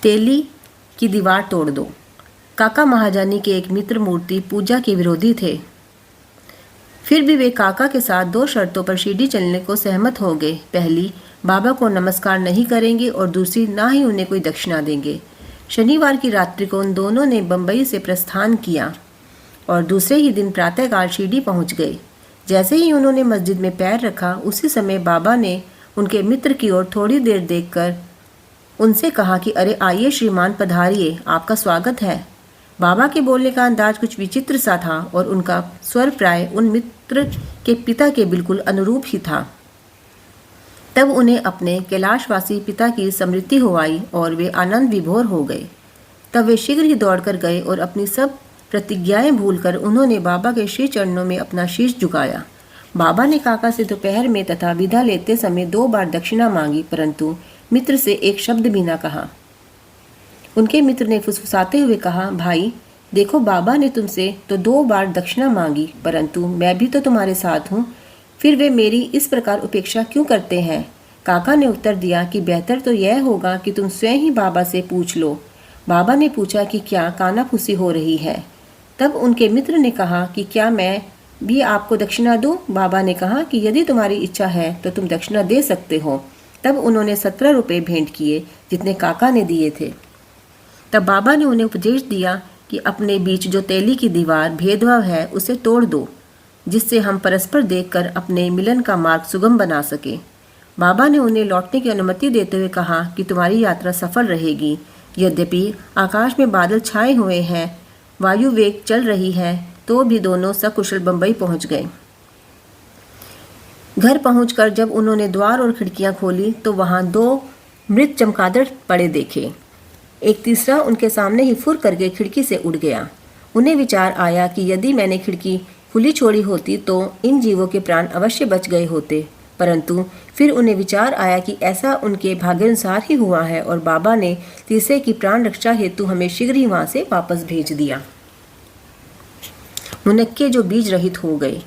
तेली की दीवार तोड़ दो। काका महाजानी के एक मित्र मूर्ति पूजा के विरोधी थे। फिर भी वे काका के साथ दो शर्तों पर शिरडी चलने को सहमत हो गए। पहली, बाबा को नमस्कार नहीं करेंगे और दूसरी, ना ही उन्हें कोई दक्षिणा देंगे। शनिवार की रात्रि को उन दोनों ने बंबई से प्रस्थान किया और दूसरे ही दिन प्रातःकाल शिरडी पहुंच गए। जैसे ही उन्होंने मस्जिद में पैर रखा, उसी समय बाबा ने उनके मित्र की ओर थोड़ी देर देखकर उनसे कहा कि अरे आइए श्रीमान, पधारिए, आपका स्वागत है। बाबा के बोलने का अंदाज कुछ विचित्र सा था और उनका स्वर प्राय उन मित्र के पिता के बिल्कुल अनुरूप ही था। तब उन्हें अपने कैलाशवासी पिता की स्मृति हो आई और वे आनंद विभोर हो गए। तब वे शीघ्र ही दौड़कर गए और अपनी सब प्रतिज्ञाएं भूलकर उन्होंने बाबा के श्री चरणों में अपना शीश झुकाया। बाबा ने काका से दोपहर में तथा विदा लेते समय 2 बार दक्षिणा मांगी, परंतु मित्र से एक शब्द भी न कहा। उनके मित्र ने फुसफुसाते हुए कहा, भाई देखो, बाबा ने तुमसे तो 2 बार दक्षिणा मांगी, परंतु मैं भी तो तुम्हारे साथ हूँ, फिर वे मेरी इस प्रकार उपेक्षा क्यों करते हैं? काका ने उत्तर दिया कि बेहतर तो यह होगा कि तुम स्वयं ही बाबा से पूछ लो। बाबा ने पूछा कि क्या कानाफूसी हो रही है? तब उनके मित्र ने कहा कि क्या मैं भी आपको दक्षिणा दूं? बाबा ने कहा कि यदि तुम्हारी इच्छा है तो तुम दक्षिणा दे सकते हो। तब उन्होंने 17 रुपये भेंट किए, जितने काका ने दिए थे। तब बाबा ने उन्हें उपदेश दिया कि अपने बीच जो तेली की दीवार भेदभाव है उसे तोड़ दो, जिससे हम परस्पर देखकर अपने मिलन का मार्ग सुगम बना सके। बाबा ने उन्हें लौटने की अनुमति देते हुए कहा कि तुम्हारी यात्रा सफल रहेगी। यद्यपि आकाश में बादल छाए हुए हैं, वायु वेग चल रही है, तो भी दोनों सकुशल बंबई पहुंच गए। घर पहुंचकर जब उन्होंने द्वार और खिड़कियां खोली तो वहां 2 मृत चमगादड़ पड़े देखे। एक तीसरा उनके सामने ही फुर करके खिड़की से उड़ गया। उन्हें विचार आया कि यदि मैंने खिड़की खुली छोड़ी होती तो इन जीवों के प्राण अवश्य बच गए होते, परंतु फिर उन्हें विचार आया कि ऐसा उनके भाग्यानुसार ही हुआ है और बाबा ने तीसरे की प्राण रक्षा हेतु हमें शीघ्र ही वहां से वापस भेज दिया। मुनक्के जो बीज रहित हो गए।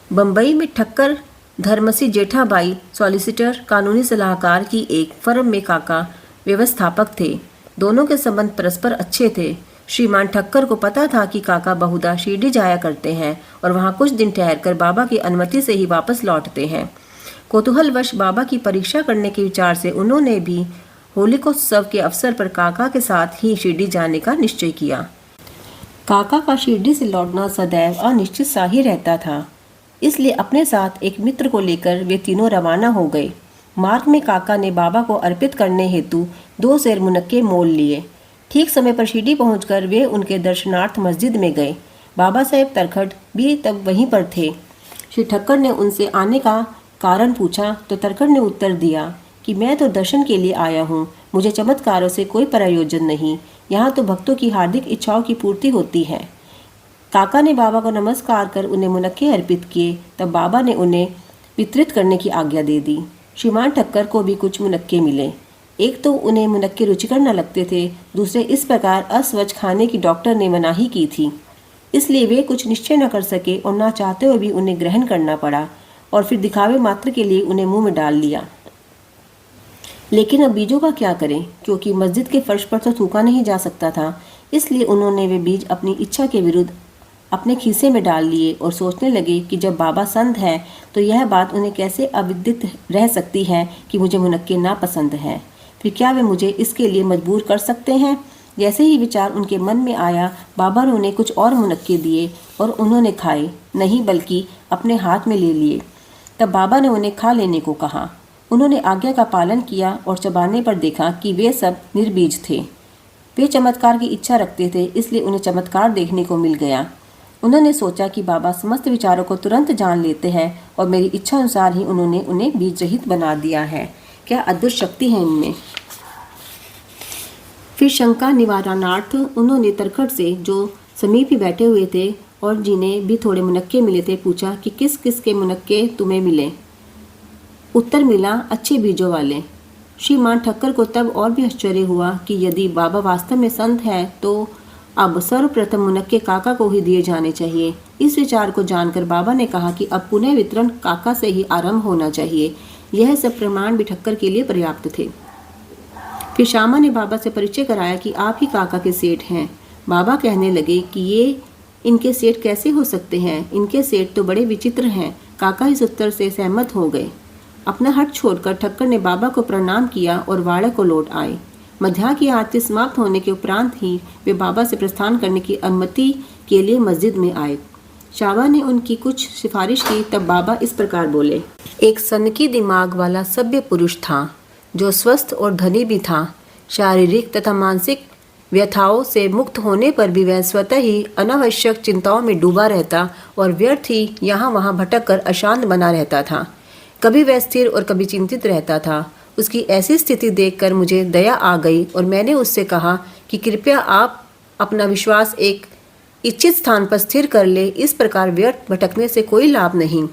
बंबई में ठक्कर धर्मसी जेठाबाई सॉलिसिटर कानूनी सलाहकार की एक फर्म में काका व्यवस्थापक थे। दोनों के संबंध परस्पर अच्छे थे। श्रीमान ठक्कर को पता था कि काका बहुधा शिरडी जाया करते हैं और वहां कुछ दिन ठहरकर बाबा की अनुमति से ही वापस लौटते हैं। कौतूहलवश बाबा की परीक्षा करने के विचार से उन्होंने भी होलिकोत्सव के अवसर पर काका के साथ ही शिरडी जाने का निश्चय किया। काका का शिरडी से लौटना सदैव अनिश्चित सा ही रहता था, इसलिए अपने साथ एक मित्र को लेकर वे तीनों रवाना हो गए। मार्ग में काका ने बाबा को अर्पित करने हेतु 2 सेर मुनक्के मोल लिए। ठीक समय पर शिरडी पहुंचकर वे उनके दर्शनार्थ मस्जिद में गए। बाबा साहेब तरखट भी तब वहीं पर थे। श्री ठक्कर ने उनसे आने का कारण पूछा तो तरखट ने उत्तर दिया कि मैं तो दर्शन के लिए आया हूँ, मुझे चमत्कारों से कोई प्रयोजन नहीं, यहाँ तो भक्तों की हार्दिक इच्छाओं की पूर्ति होती है। काका ने बाबा को नमस्कार कर उन्हें मुनक्के अर्पित किए। तब बाबा ने उन्हें वितरित करने की आज्ञा दे दी। श्रीमान ठक्कर को भी कुछ मुनक्के मिले। एक तो उन्हें मुनक्के रुचिकर न लगते थे, दूसरे इस प्रकार अस्वच्छ खाने की डॉक्टर ने मनाही की थी, इसलिए वे कुछ निश्चय न कर सके और ना चाहते हुए भी उन्हें ग्रहण करना पड़ा और फिर दिखावे मात्र के लिए उन्हें मुंह में डाल लिया। लेकिन अब बीजों का क्या करें, क्योंकि मस्जिद के फर्श पर तो थूका नहीं जा सकता था, इसलिए उन्होंने वे बीज अपनी इच्छा के विरुद्ध अपने खीसे में डाल लिए और सोचने लगे कि जब बाबा संत है तो यह बात उन्हें कैसे अविदित रह सकती है कि मुझे मुनक्के ना पसंद है, फिर क्या वे मुझे इसके लिए मजबूर कर सकते हैं। जैसे ही विचार उनके मन में आया, बाबा ने उन्हें कुछ और मुनक्के दिए और उन्होंने खाए नहीं, बल्कि अपने हाथ में ले लिए। तब बाबा ने उन्हें खा लेने को कहा। उन्होंने आज्ञा का पालन किया और चबाने पर देखा कि वे सब निर्बीज थे। वे चमत्कार की इच्छा रखते थे, इसलिए उन्हें चमत्कार देखने को मिल गया। उन्होंने सोचा कि बाबा समस्त विचारों को तुरंत जान लेते हैं और मेरी इच्छा अनुसार ही उन्होंने उन्हें बीज रहित बना दिया है। क्या अद्भुत शक्ति है इनमें। फिर शंका निवारणार्थ उन्होंने तरखट से, जो समीप ही बैठे हुए थे और जिन्हें भी थोड़े मुनक्के मिले थे, पूछा कि किस किस के मुनक्के तुम्हें मिले। उत्तर मिला, अच्छे बीजों वाले। श्रीमान ठक्कर को तब और भी आश्चर्य हुआ कि यदि बाबा वास्तव में संत है तो अब सर्वप्रथम मुनक्के काका को ही दिए जाने चाहिए। इस विचार को जानकर बाबा ने कहा कि अब पुनः वितरण काका से ही आरंभ होना चाहिए। यह सब प्रमाण भी ठक्कर के लिए पर्याप्त थे। फिर श्यामा ने बाबा से परिचय कराया कि आप ही काका के सेठ हैं। बाबा कहने लगे कि ये इनके सेठ कैसे हो सकते हैं, इनके सेठ तो बड़े विचित्र हैं। काका इस उत्तर से सहमत हो गए। अपना हट छोड़कर ठक्कर ने बाबा को प्रणाम किया और वाड़ा को लौट आए। मध्याह्न की आरती समाप्त होने के उपरांत ही वे बाबा से प्रस्थान करने की अनुमति के लिए मस्जिद में आए। श्यामा ने उनकी कुछ सिफारिश की, तब बाबा इस प्रकार बोले। एक सनकी दिमाग वाला सभ्य पुरुष था जो स्वस्थ और धनी भी था। शारीरिक तथा मानसिक व्यथाओं से मुक्त होने पर भी वह स्वतः ही अनावश्यक चिंताओं में डूबा रहता और व्यर्थ ही यहाँ वहाँ भटक कर अशांत बना रहता था। कभी वह स्थिर और कभी चिंतित रहता था। उसकी ऐसी स्थिति देखकर मुझे दया आ गई और मैंने उससे कहा कि कृपया आप अपना विश्वास एक इच्छित स्थान पर स्थिर कर ले, इस प्रकार व्यर्थ भटकने से कोई लाभ नहीं।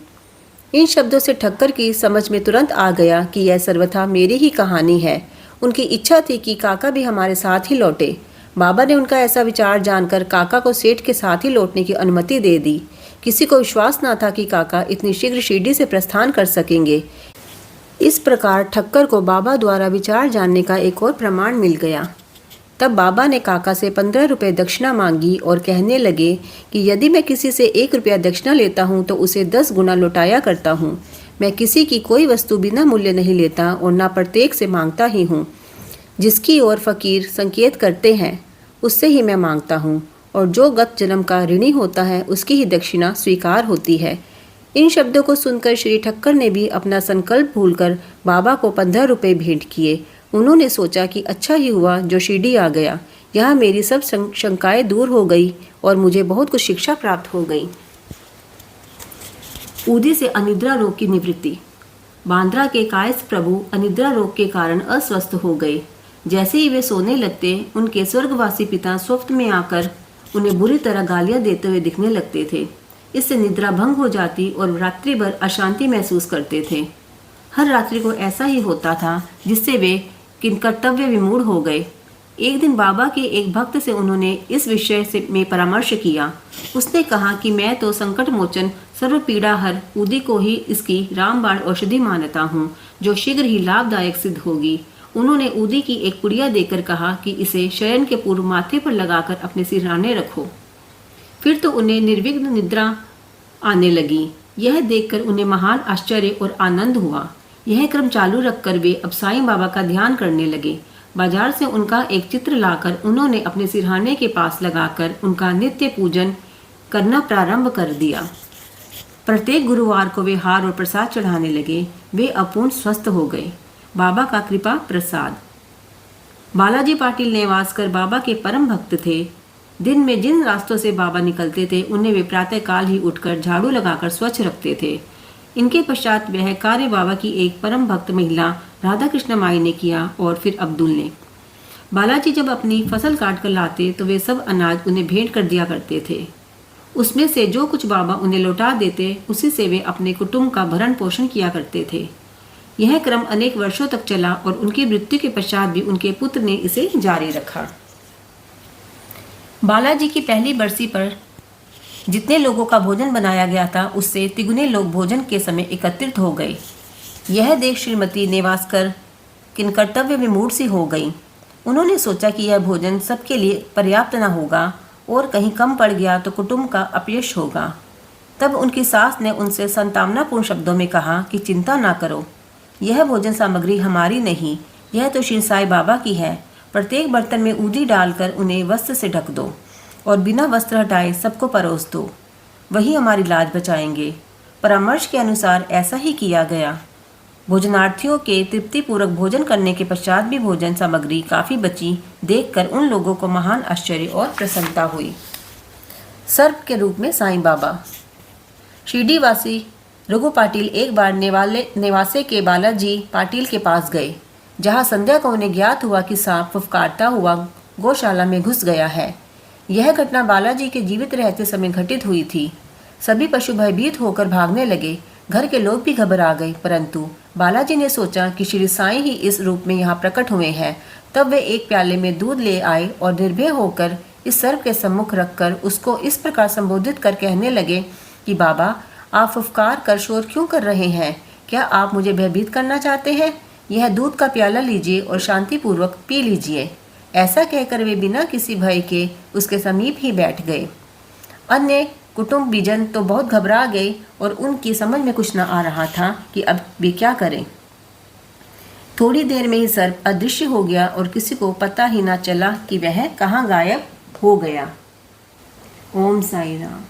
इन शब्दों से ठक्कर की समझ में तुरंत आ गया कि यह सर्वथा मेरी ही कहानी है। उनकी इच्छा थी कि काका भी हमारे साथ ही लौटे। बाबा ने उनका ऐसा विचार जानकर काका को सेठ के साथ ही लौटने की अनुमति दे दी। किसी को विश्वास न था कि काका इतनी शीघ्र शिरडी से प्रस्थान कर सकेंगे। इस प्रकार ठक्कर को बाबा द्वारा विचार जानने का एक और प्रमाण मिल गया। तब बाबा ने काका से 15 रुपये दक्षिणा मांगी और कहने लगे कि यदि मैं किसी से 1 रुपया दक्षिणा लेता हूँ तो उसे 10 गुना लौटाया करता हूँ। मैं किसी की कोई वस्तु बिना मूल्य नहीं लेता और ना प्रत्येक से मांगता ही हूँ। जिसकी ओर फकीर संकेत करते हैं उससे ही मैं मांगता हूँ, और जो गत जन्म का ऋणी होता है उसकी ही दक्षिणा स्वीकार होती है। इन शब्दों को सुनकर श्री ठक्कर ने भी अपना संकल्प भूलकर बाबा को 15 रुपये भेंट किए। उन्होंने सोचा कि अच्छा ही हुआ जो शिरडी आ गया, यहाँ मेरी सब शंकाएं दूर हो गई और मुझे बहुत कुछ शिक्षा प्राप्त हो गई। ऊदी से अनिद्रा रोग की निवृत्ति। बांद्रा के कायस्थ प्रभु अनिद्रा रोग के कारण अस्वस्थ हो गए। जैसे ही वे सोने लगते, उनके स्वर्गवासी पिता स्वप्न में आकर उन्हें बुरी तरह गालियां देते हुए दिखने लगते थे। इससे निद्रा भंग हो जाती और रात्रि भर अशांति महसूस करते थे। हर रात्रि को ऐसा ही होता था, जिससे वे किंकर्तव्य विमूढ़ हो गए। एक दिन बाबा के एक भक्त से उन्होंने इस विषय में परामर्श किया। उसने कहा कि मैं तो संकट मोचन सर्व पीड़ा हर ऊदी को ही इसकी रामबाण औषधि मानता हूँ, जो शीघ्र ही लाभदायक सिद्ध होगी। उन्होंने ऊदी की एक पुड़िया देकर कहा कि इसे शयन के पूर्व माथे पर लगाकर अपने सिरहाने रखो। फिर तो उन्हें निर्विघ्न निद्रा आने लगी। यह देखकर उन्हें महान आश्चर्य और आनंद हुआ। यह क्रम चालू रखकर वे अब साईं बाबा का ध्यान करने लगे। बाजार से उनका एक चित्र लाकर उन्होंने अपने सिरहाने के पास लगाकर उनका नित्य पूजन करना प्रारंभ कर दिया। प्रत्येक गुरुवार को वे हार और प्रसाद चढ़ाने लगे। वे अपूर्ण स्वस्थ हो गए। बाबा का कृपा प्रसाद। बालाजी पाटिल नेवासकर बाबा के परम भक्त थे। दिन में जिन रास्तों से बाबा निकलते थे उन्हें वे प्रातःकाल ही उठकर झाड़ू लगाकर स्वच्छ रखते थे। इनके पश्चात वह कार्य बाबा की एक परम भक्त महिला राधा कृष्ण माई ने किया और फिर अब्दुल ने। बालाजी जब अपनी फसल काट कर लाते तो वे सब अनाज उन्हें भेंट कर दिया करते थे। उसमें से जो कुछ बाबा उन्हें लौटा देते उसी से वे अपने कुटुंब का भरण पोषण किया करते थे। यह क्रम अनेक वर्षों तक चला और उनकी मृत्यु के पश्चात भी उनके पुत्र ने इसे जारी रखा। बालाजी की पहली बरसी पर जितने लोगों का भोजन बनाया गया था उससे तिगुने लोग भोजन के समय एकत्रित हो गए। यह देख श्रीमती नेवासकर किंकर्तव्य विमूढ़ सी हो गई। उन्होंने सोचा कि यह भोजन सबके लिए पर्याप्त न होगा और कहीं कम पड़ गया तो कुटुंब का अपयश होगा। तब उनकी सास ने उनसे संतावनापूर्ण शब्दों में कहा कि चिंता ना करो, यह भोजन सामग्री हमारी नहीं, यह तो श्री साईं बाबा की है। प्रत्येक बर्तन में ऊदी डालकर उन्हें वस्त्र से ढक दो और बिना वस्त्र हटाए सबको परोस दो, वही हमारी लाज बचाएंगे। परामर्श के अनुसार ऐसा ही किया गया। भोजनार्थियों के तृप्तिपूर्वक भोजन करने के पश्चात भी भोजन सामग्री काफ़ी बची देखकर उन लोगों को महान आश्चर्य और प्रसन्नता हुई। सर्प के रूप में साईं बाबा। शिरडी वासी रघु पाटिल एक बार नेवासे के बालाजी पाटिल के पास गए, जहाँ संध्या को उन्हें ज्ञात हुआ कि सांप फुफकारता हुआ गौशाला में घुस गया है। यह घटना बालाजी के जीवित रहते समय घटित हुई थी। सभी पशु भयभीत होकर भागने लगे। घर के लोग भी घबरा गए, परंतु बालाजी ने सोचा कि श्री साईं ही इस रूप में यहाँ प्रकट हुए हैं। तब वे एक प्याले में दूध ले आए और निर्भय होकर इस सर्प के सम्मुख रखकर उसको इस प्रकार संबोधित कर कहने लगे कि बाबा, आप फुफकार कर शोर क्यों कर रहे हैं? क्या आप मुझे भयभीत करना चाहते हैं? यह दूध का प्याला लीजिए और शांतिपूर्वक पी लीजिए। ऐसा कहकर वे बिना किसी भय के उसके समीप ही बैठ गए। अन्य कुटुंबीजन तो बहुत घबरा गए और उनकी समझ में कुछ न आ रहा था कि अब वे क्या करें। थोड़ी देर में ही सर्प अदृश्य हो गया और किसी को पता ही ना चला कि वह कहाँ गायब हो गया। ओम साई राम।